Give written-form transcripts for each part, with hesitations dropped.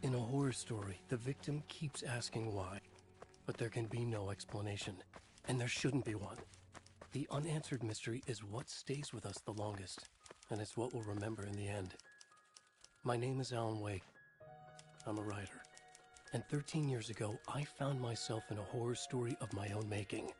In a horror story, the victim keeps asking why, but there can be no explanation, and there shouldn't be one. The unanswered mystery is what stays with us the longest, and it's what we'll remember in the end. My name is Alan Wake. I'm a writer. And 13 years ago, I found myself in a horror story of my own making.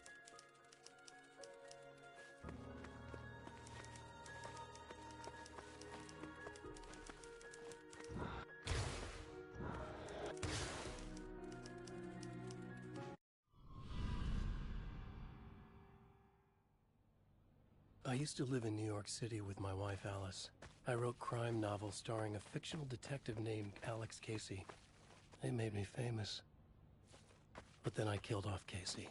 I used to live in New York City with my wife, Alice. I wrote crime novels starring a fictional detective named Alex Casey. They made me famous. But then I killed off Casey.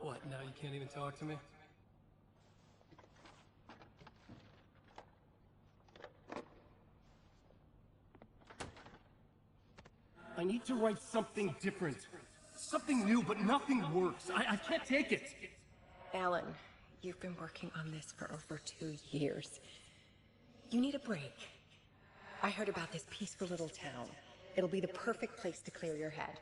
What, now you can't even talk to me? I need to write something different. Something new, but nothing works. I can't take it. Alan, you've been working on this for over 2 years. You need a break. I heard about this peaceful little town. It'll be the perfect place to clear your head.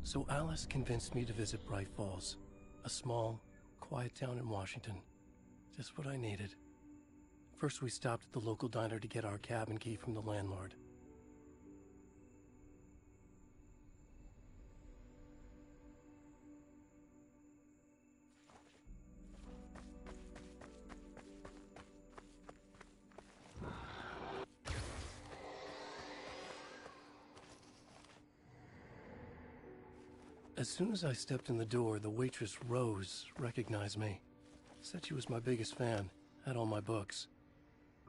So Alice convinced me to visit Bright Falls, a small, quiet town in Washington. Just what I needed. First, we stopped at the local diner to get our cabin key from the landlord. As soon as I stepped in the door, the waitress, Rose, recognized me. Said she was my biggest fan, had all my books.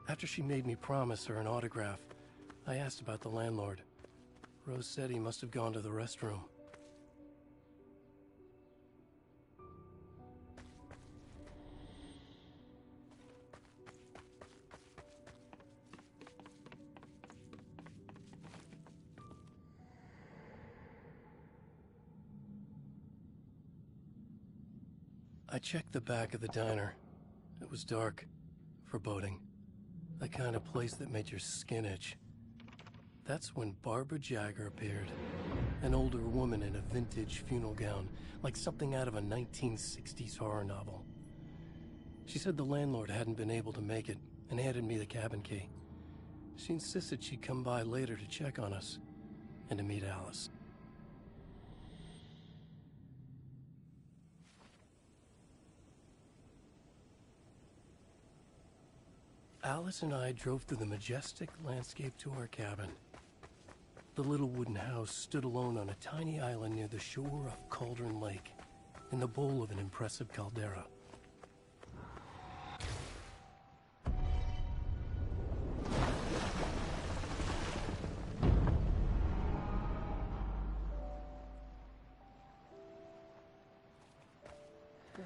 After she made me promise her an autograph, I asked about the landlord. Rose said he must have gone to the restroom. I checked the back of the diner. It was dark, foreboding. The kind of place that made your skin itch. That's when Barbara Jagger appeared. An older woman in a vintage funeral gown, like something out of a 1960s horror novel. She said the landlord hadn't been able to make it and handed me the cabin key. She insisted she'd come by later to check on us and to meet Alice. Alice and I drove through the majestic landscape to our cabin. The little wooden house stood alone on a tiny island near the shore of Cauldron Lake, in the bowl of an impressive caldera. Wow,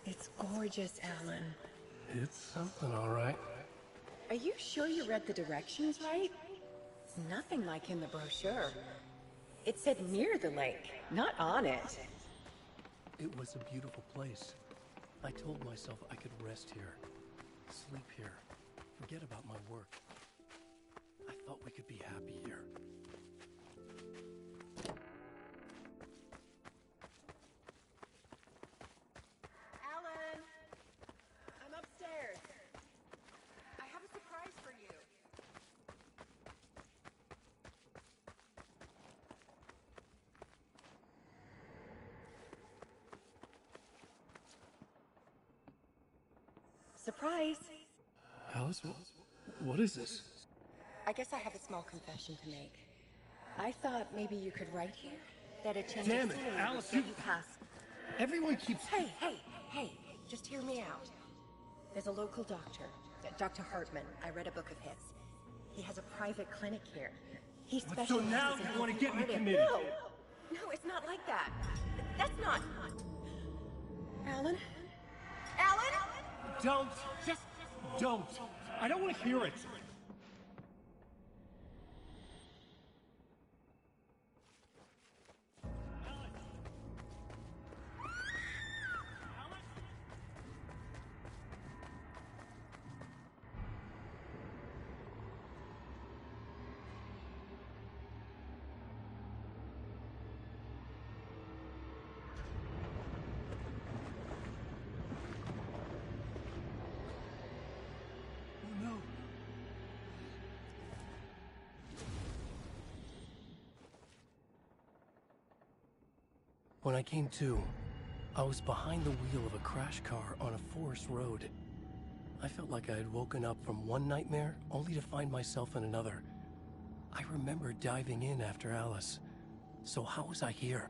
it's gorgeous, Alan. It's something, all right. Are you sure you read the directions right? It's nothing like in the brochure. It said near the lake, not on it. It was a beautiful place. I told myself I could rest here, sleep here, forget about my work. I thought we could be happy here. Alan! I'm upstairs. I have a surprise for you. Surprise! Alice, what is this? I guess I have a small confession to make. I thought maybe you could write here, That a change Damn of it, scenery Alice, will you... get you past. Everyone keeps... Hey, just hear me out. There's a local doctor, Dr. Hartman. I read a book of his. He has a private clinic here. He specializes So now in you want to get me artists. committed? No, it's not like that. That's not... Alan? Alan? Don't. Just don't. I don't want to hear it. When I came to, I was behind the wheel of a crash car on a forest road. I felt like I had woken up from one nightmare only to find myself in another. I remember diving in after Alice. So how was I here?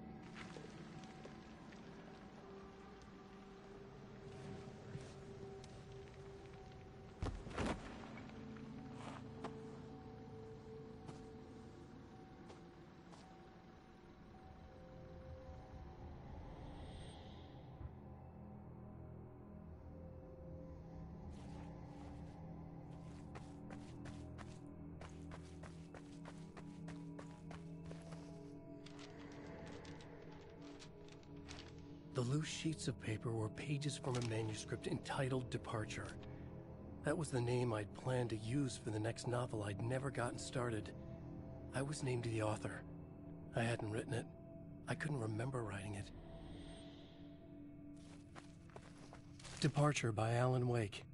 The loose sheets of paper were pages from a manuscript entitled Departure. That was the name I'd planned to use for the next novel I'd never gotten started. I was named the author. I hadn't written it. I couldn't remember writing it. Departure by Alan Wake.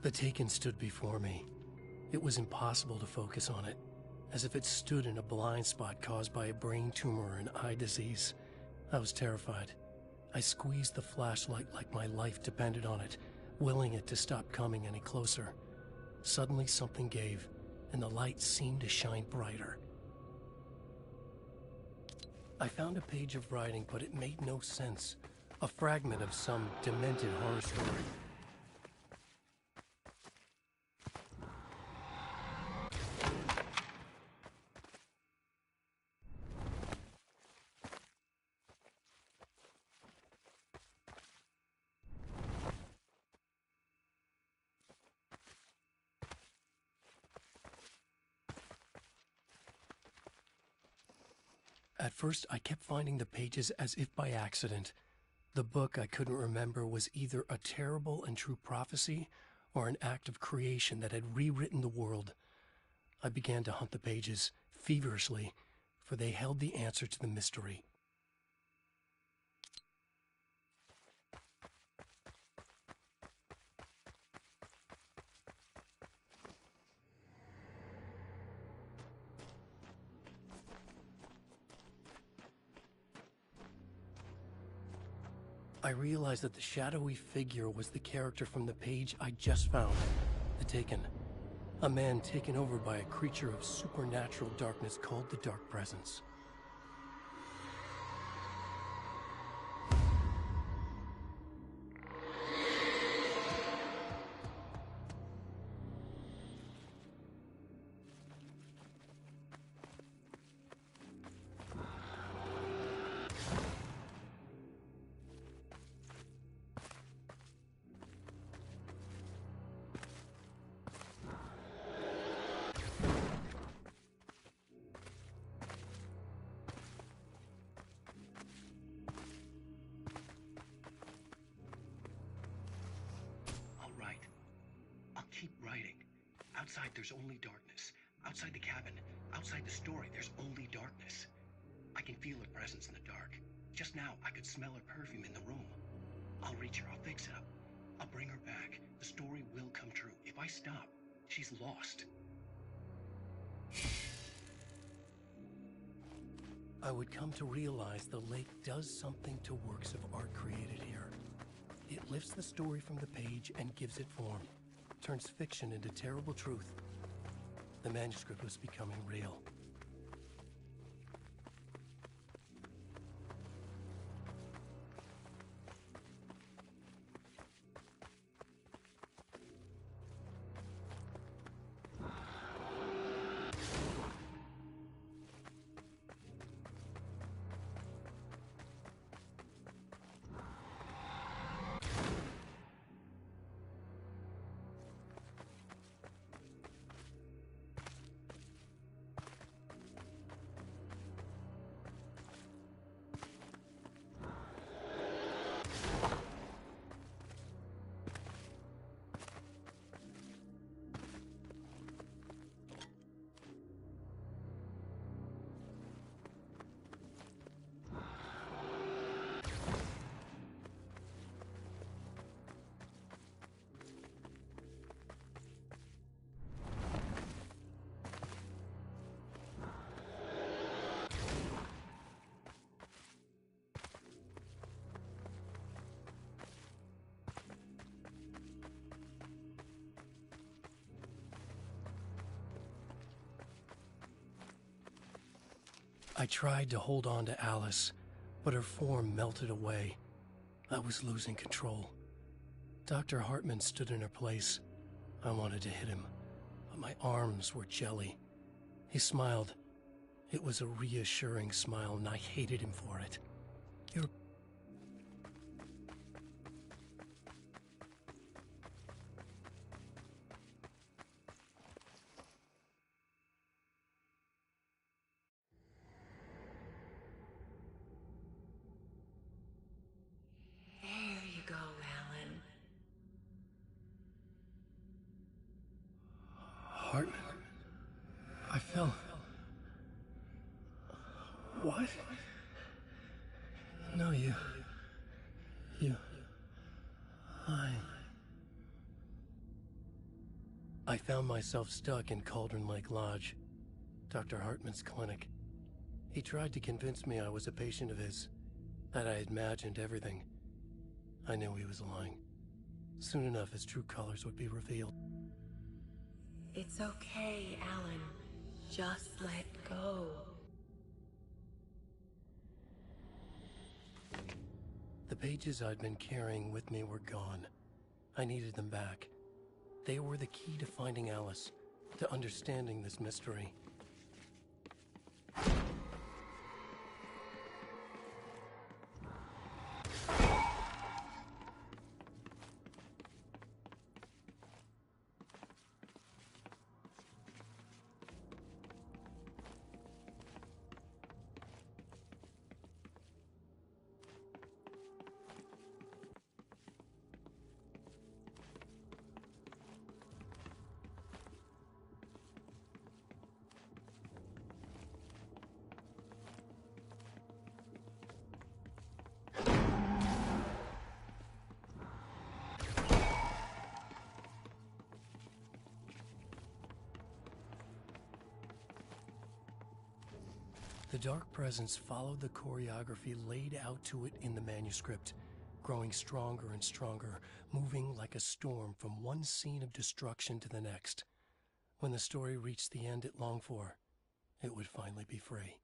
The Taken stood before me. It was impossible to focus on it, as if it stood in a blind spot caused by a brain tumor and eye disease. I was terrified. I squeezed the flashlight like my life depended on it, willing it to stop coming any closer. Suddenly something gave, and the light seemed to shine brighter. I found a page of writing, but it made no sense. A fragment of some demented horror story. At first, I kept finding the pages as if by accident. The book I couldn't remember was either a terrible and true prophecy or an act of creation that had rewritten the world. I began to hunt the pages feverishly, for they held the answer to the mystery. I realized that the shadowy figure was the character from the page I just found, The Taken. A man taken over by a creature of supernatural darkness called the Dark Presence. Keep writing. Outside, there's only darkness. Outside the cabin, outside the story, there's only darkness. I can feel her presence in the dark. Just now, I could smell her perfume in the room. I'll reach her. I'll fix it up. I'll bring her back. The story will come true. If I stop, she's lost. I would come to realize the lake does something to works of art created here. It lifts the story from the page and gives it form, turns fiction into terrible truth. The manuscript was becoming real. I tried to hold on to Alice, but her form melted away. I was losing control. Dr. Hartman stood in her place. I wanted to hit him, but my arms were jelly. He smiled. It was a reassuring smile, and I hated him for it. You're... There you go, Alan. Hartman? I fell... What? No, you... I found myself stuck in Cauldron Lake Lodge, Dr. Hartman's clinic. He tried to convince me I was a patient of his, that I had imagined everything. I knew he was lying. Soon enough, his true colors would be revealed. It's okay, Alan. Just let go. The pages I'd been carrying with me were gone. I needed them back. They were the key to finding Alice, to understanding this mystery. The dark presence followed the choreography laid out to it in the manuscript, growing stronger and stronger, moving like a storm from one scene of destruction to the next. When the story reached the end it longed for, it would finally be free.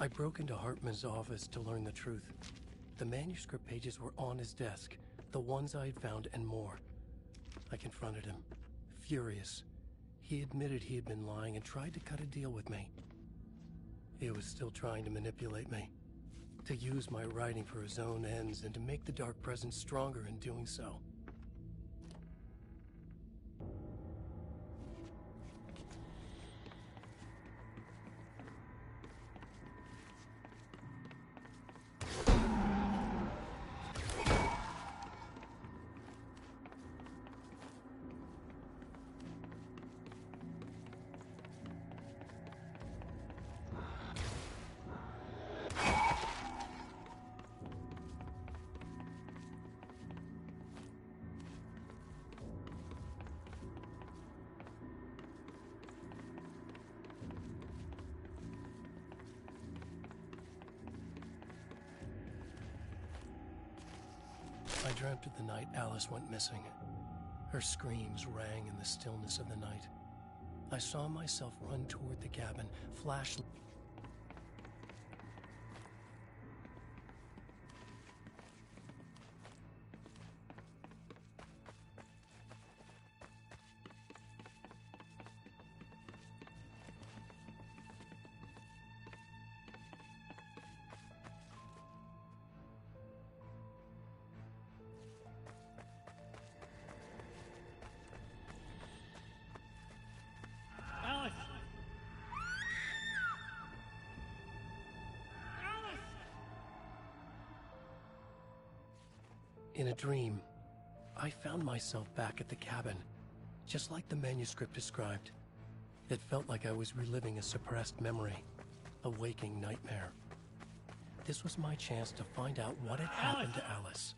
I broke into Hartman's office to learn the truth. The manuscript pages were on his desk, the ones I had found and more. I confronted him, furious. He admitted he had been lying and tried to cut a deal with me. He was still trying to manipulate me, to use my writing for his own ends and to make the dark presence stronger in doing so. I dreamt of the night Alice went missing. Her screams rang in the stillness of the night. I saw myself run toward the cabin, flash. In a dream, I found myself back at the cabin, just like the manuscript described. It felt like I was reliving a suppressed memory, a waking nightmare. This was my chance to find out what had happened to Alice.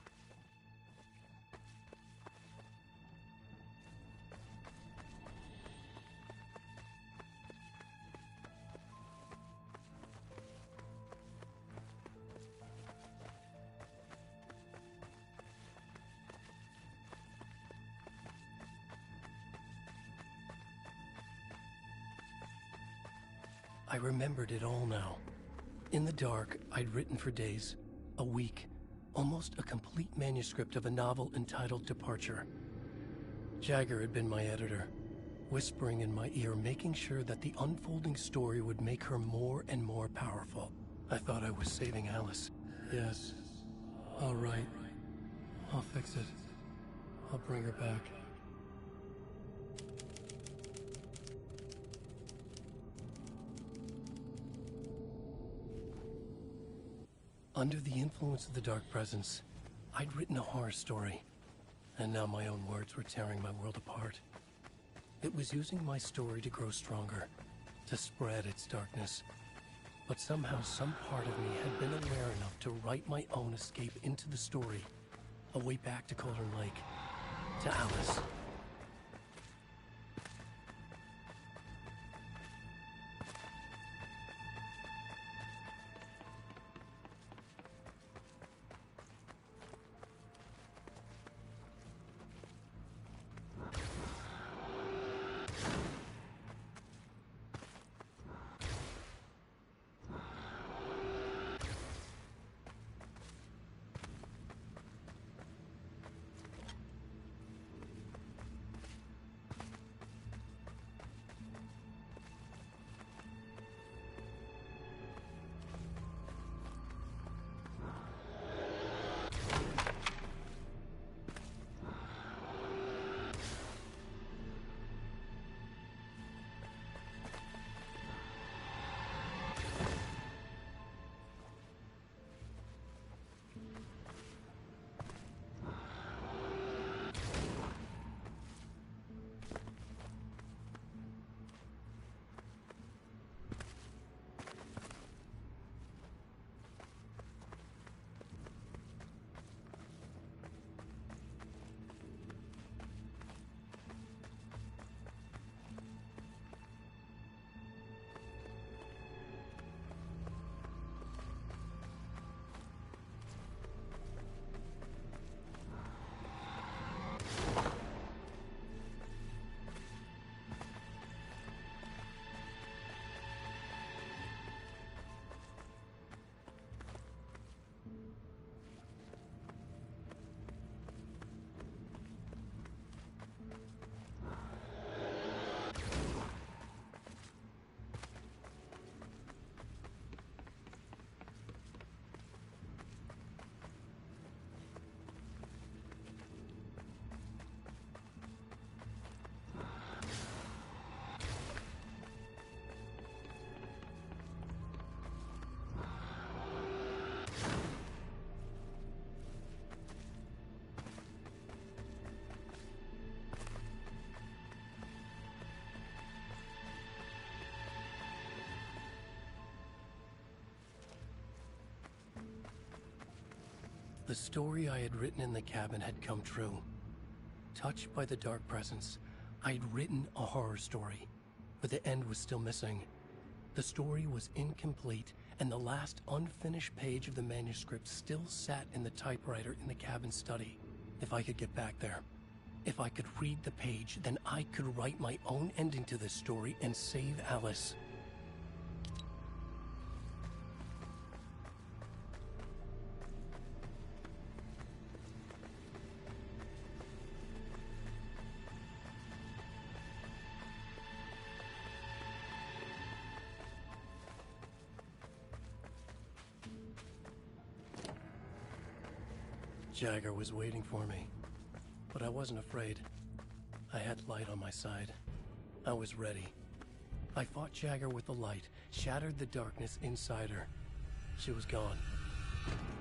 I remembered it all now. In the dark, I'd written for days, a week, almost a complete manuscript of a novel entitled Departure. Jagger had been my editor, whispering in my ear, making sure that the unfolding story would make her more and more powerful. I thought I was saving Alice. Yes. All right. I'll fix it. I'll bring her back. Under the influence of the dark presence, I'd written a horror story, and now my own words were tearing my world apart. It was using my story to grow stronger, to spread its darkness. But somehow some part of me had been aware enough to write my own escape into the story, a way back to Cauldron Lake, to Alice. The story I had written in the cabin had come true. Touched by the dark presence, I had written a horror story, but the end was still missing. The story was incomplete, and the last unfinished page of the manuscript still sat in the typewriter in the cabin study. If I could get back there, if I could read the page, then I could write my own ending to this story and save Alice. Jagger was waiting for me, but I wasn't afraid. I had light on my side. I was ready. I fought Jagger with the light, shattered the darkness inside her. She was gone.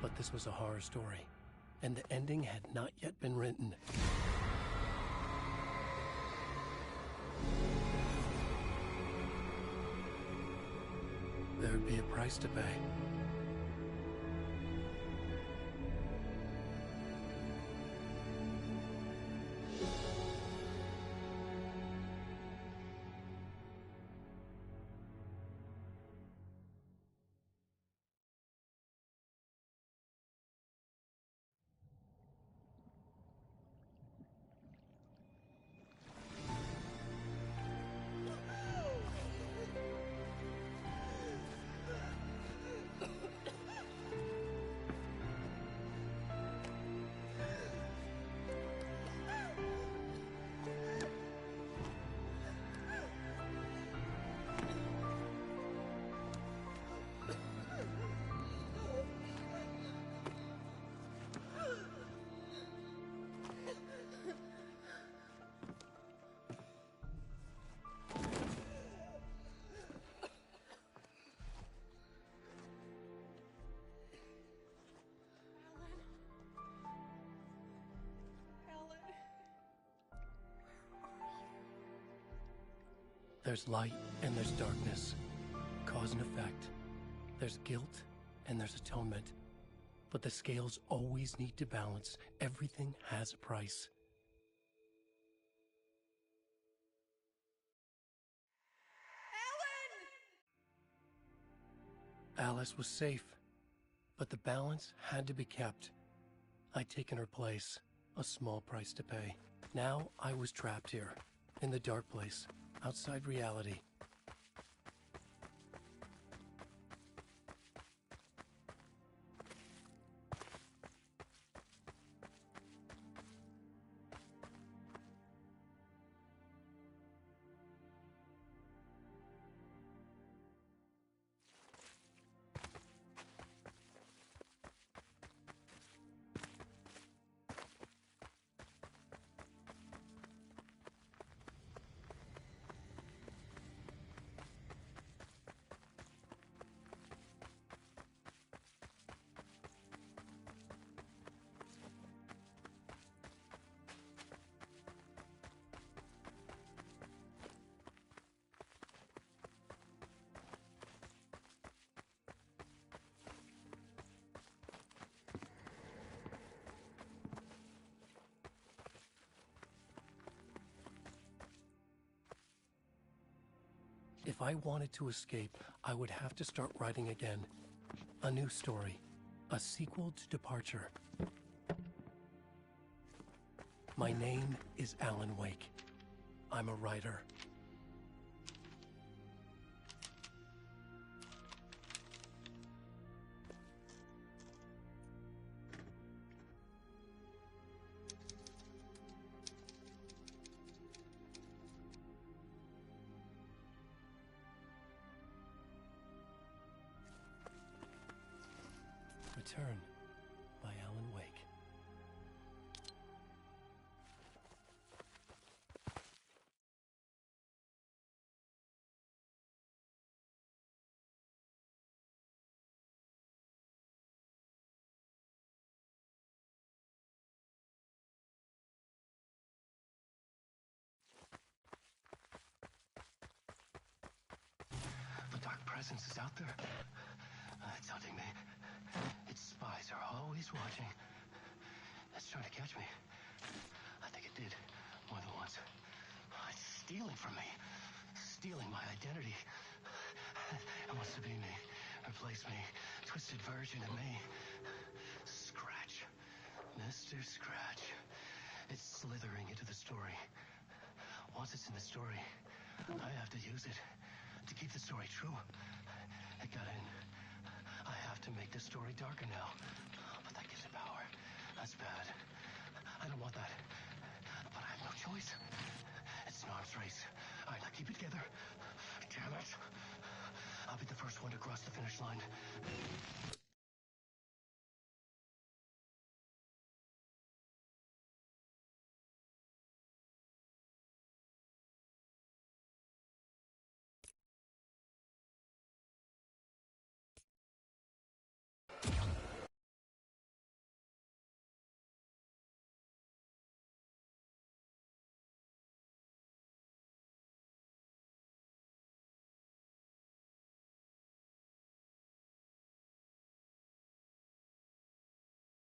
But this was a horror story, and the ending had not yet been written. There would be a price to pay. There's light and there's darkness, cause and effect. There's guilt and there's atonement. But the scales always need to balance. Everything has a price. Alice was safe, but the balance had to be kept. I'd taken her place, a small price to pay. Now I was trapped here, in the dark place, outside reality. If I wanted to escape, I would have to start writing again. A new story. A sequel to Departure. My name is Alan Wake. I'm a writer. Return by Alan Wake. The dark presence is out there. It's hunting me. Its spies are always watching. trying to catch me. I think it did more than once. It's stealing from me. Stealing my identity. It wants to be me. Replace me. Twisted version of me. Scratch. Mr. Scratch. It's slithering into the story. Once it's in the story, I have to use it to keep the story true. It got in. I have to make the story darker now. But that gives it power. That's bad. I don't want that. But I have no choice. It's an arms race. All right, now keep it together. Damn it.